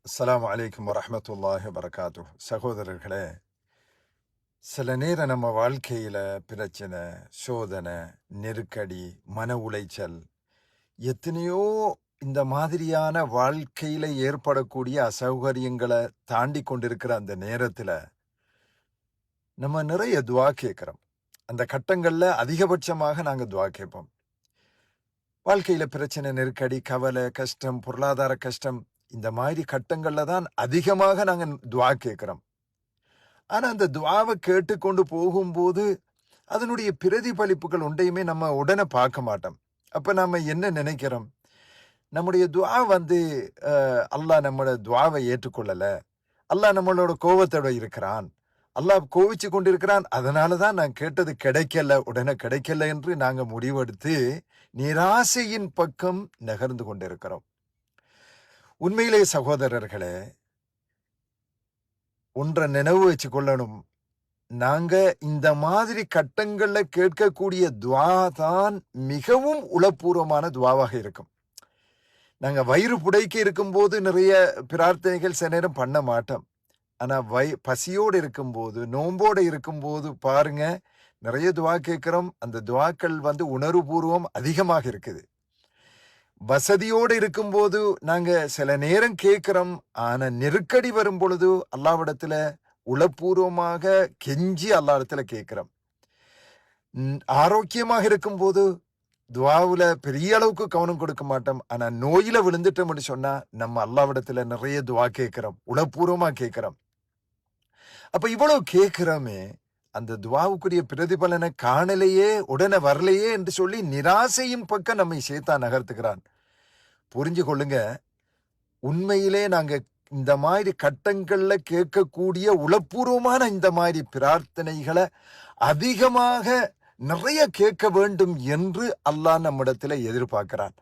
அஸ்ஸலாமு அலைக்கும் வரஹ்மத்துல்லாஹி வபரகாத்துஹு. சகோதரர்களே, சில நேரம் நம்ம வாழ்க்கையில பிரச்சனை, சோதனை, நெருக்கடி, மன உளைச்சல், எத்தனையோ இந்த மாதிரியான வாழ்க்கையில ஏற்படக்கூடிய அசௌகரியங்களை தாண்டி கொண்டிருக்கிற அந்த நேரத்துல நம்ம நிறைய துவா கேட்கிறோம். அந்த கட்டங்கள்ல அதிகபட்சமாக நாங்க துவா கேட்போம். வாழ்க்கையில பிரச்சனை, நெருக்கடி, கவலை, கஷ்டம், பொருளாதார கஷ்டம், இந்த மாதிரி கட்டங்கள்ல தான் அதிகமாக நாங்க துவா கேட்கிறோம். ஆனா அந்த துவாவை கேட்டுக்கொண்டு போகும்போது அதனுடைய பிரதிபலிப்புகள் ஒன்றையுமே நம்ம உடனே பார்க்க மாட்டோம். அப்ப நாம என்ன நினைக்கிறோம்? நம்முடைய துவா அல்லாஹ் நம்மளோட துவாவை ஏற்றுக்கொள்ளல, அல்லாஹ் நம்மளோட கோபத்தோட இருக்கிறான், அல்லாஹ் கோவிச்சு கொண்டிருக்கிறான், அதனாலதான் நான் கேட்டது கிடைக்கல, உடனே கிடைக்கல என்று நாங்க முடிவெடுத்து நிராசையின் பக்கம் நகர்ந்து கொண்டிருக்கிறோம். உண்மையிலே சகோதரர்களே, ஒன்றை நினைவு வச்சு கொள்ளணும். நாங்க இந்த மாதிரி கட்டங்கள்ல கேட்கக்கூடிய துவா தான் மிகவும் உளப்பூர்வமான துவாவாக இருக்கும். நாங்க வயிறு புடைக்க இருக்கும்போது நிறைய பிரார்த்தனைகள் சில நேரம் பண்ண மாட்டோம். ஆனா பசியோடு இருக்கும்போது, நோம்போடு இருக்கும்போது பாருங்க, நிறைய துவா கேட்கிறோம். அந்த துவாக்கள் உணர்வுபூர்வம் அதிகமாக இருக்குது. வசதியோடு இருக்கும்போது நாங்க சில நேரம் கேட்கிறோம். ஆனா நெருக்கடி வரும் பொழுது அல்லாஹ்விடத்துல உளப்பூர்வமாக கெஞ்சி அல்லாஹ்விடத்துல கேட்கிறோம். ஆரோக்கியமாக இருக்கும்போது துவாவுல பெரிய அளவுக்கு கவனம் கொடுக்க மாட்டோம். ஆனா நோயில விழுந்துட்டோம்னு சொன்னா நம்ம அல்லாஹ்விடத்துல நிறைய துவா கேட்கிறோம், உளப்பூர்வமா கேட்கிறோம். அப்ப இவ்வளவு கேட்கிறோமே, அந்த துவாவுக்குரிய பிரதிபலனை காணலையே, உடனே வரலையே என்று சொல்லி நிராசையின் பக்கம் நம்மை சேத்தான் நகர்த்துகிறான். புரிஞ்சு கொள்ளுங்க, உண்மையிலே நாங்க இந்த மாதிரி கட்டங்கள்ல கேட்கக்கூடிய உளப்பூர்வமான இந்த மாதிரி பிரார்த்தனைகளை அதிகமாக நிறைய கேட்க வேண்டும் என்று அல்லாஹ் நம்மிடத்துல எதிர்பார்க்கிறான்.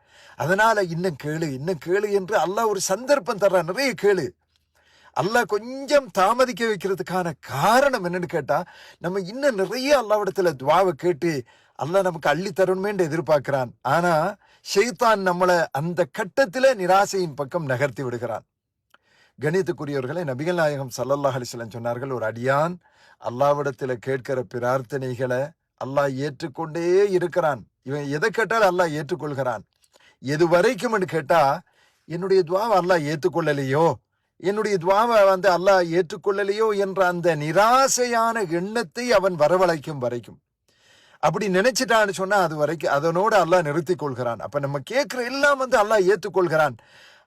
அதனால இன்னும் கேளு, இன்னும் கேளு என்று அல்லாஹ் ஒரு சந்தர்ப்பம் தர்றான். நிறைய கேளு. அல்லாஹ் கொஞ்சம் தாமதிக்க வைக்கிறதுக்கான காரணம் என்னன்னு கேட்டா, நம்ம இன்னும் நிறைய அல்லாஹ்விடத்துல துவாவை கேட்டு அல்லாஹ் நமக்கு அள்ளி தரணுமேன்னு எதிர்பார்க்கிறான். ஆனா ஷைத்தான் நம்மளை அந்த கட்டத்துல நிராசையின் பக்கம் நகர்த்தி விடுகிறான். கணித்துக்குரியவர்களை, நபிகள் நாயகம் ஸல்லல்லாஹு அலைஹி வஸல்லம் சொன்னார்கள், ஒரு அடியான் அல்லாஹ்விடத்துல கேட்கிற பிரார்த்தனைகளை அல்லாஹ் ஏற்றுக்கொண்டே இருக்கிறான். இவன் எதை கேட்டாலும் அல்லாஹ் ஏற்றுக்கொள்கிறான். எது வரைக்கும் கேட்டா, என்னுடைய துவாவை அல்லாஹ் ஏற்றுக்கொள்ளலையோ, என்னுடைய துவாவை அல்லாஹ் ஏற்றுக்கொள்ளலையோ என்ற அந்த நிராசையான எண்ணத்தை அவன் வரவழைக்கும் வரைக்கும். அப்படி நினைச்சிட்டான்னு சொன்னா அது வரைக்கும் அதனோட அல்லாஹ் நிறுத்திக் கொள்கிறான். அப்ப நம்ம கேட்கிற எல்லாம் அல்லாஹ் ஏற்றுக்கொள்கிறான்.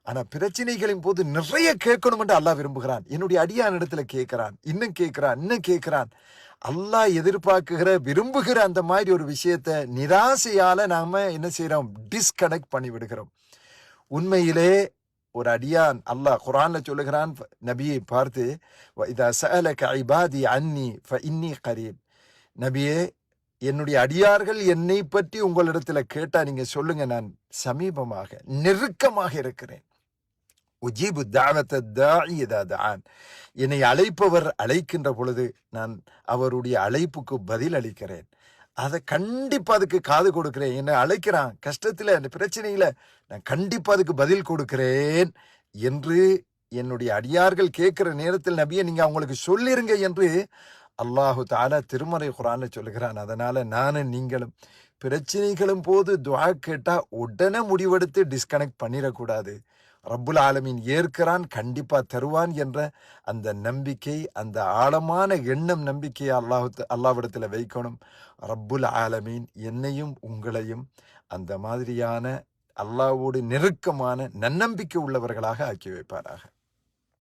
ஆனா பிரச்சனைகளின் போது நிறைய கேட்கணும் என்று அல்லாஹ் விரும்புகிறான். என்னுடைய அடியான் இடத்துல கேட்கிறான், இன்னும் கேட்கிறான், இன்னும் கேட்கிறான். அல்லாஹ் எதிர்பார்க்குகிற, விரும்புகிற அந்த மாதிரி ஒரு விஷயத்த நிராசையால நாம என்ன செய்யறோம்? டிஸ்கனெக்ட் பண்ணி விடுகிறோம். உண்மையிலே ஒரு அடியான், அல்லாஹ் குர்ஆன்ல சொல்லுகிறான் நபியை பார்த்து, இதா சஅலக இபாதி அன்னி ஃபஇன்னி கரீப். நபியே, என்னுடைய அடியார்கள் என்னை பற்றி உங்களிடத்துல கேட்டா நீங்க சொல்லுங்க, நான் சமீபமாக நெருக்கமாக இருக்கிறேன். உஜீபு தாவத்த தாஇ இதா தஆன். என்னை அழைப்பவர் அழைக்கின்ற பொழுது நான் அவருடைய அழைப்புக்கு பதில் அளிக்கிறேன். அதை கண்டிப்பா அதுக்கு காது கொடுக்கிறேன். என்னை அழைக்கிறான், கஷ்டத்துல, அந்த பிரச்சனையில நான் கண்டிப்பா அதுக்கு பதில் கொடுக்கிறேன் என்று என்னுடைய அடியார்கள் கேட்கிற நேரத்தில் நபியை நீங்க அவங்களுக்கு சொல்லிருங்க என்று அல்லாஹு தஆலா திருமறை குர்ஆன்ல சொல்லுகிறான். அதனால நானும் நீங்களும் பிரச்சனைகளும் போது துஆ கேட்டா உடனே முடிவெடுத்து டிஸ்கனெக்ட் பண்ணிடக்கூடாது. ரப்புல் ஆலமீன் ஏற்கிறான், கண்டிப்பா தருவான் என்ற அந்த நம்பிக்கை, அந்த ஆழமான எண்ணம், நம்பிக்கையை அல்லாஹ்விடத்துல வைக்கணும். ரப்புல் ஆலமீன் என்னையும் உங்களையும் அந்த மாதிரியான அல்லாஹ்வோடு நெருக்கமான நன்னம்பிக்கை உள்ளவர்களாக ஆக்கி வைப்பாராக.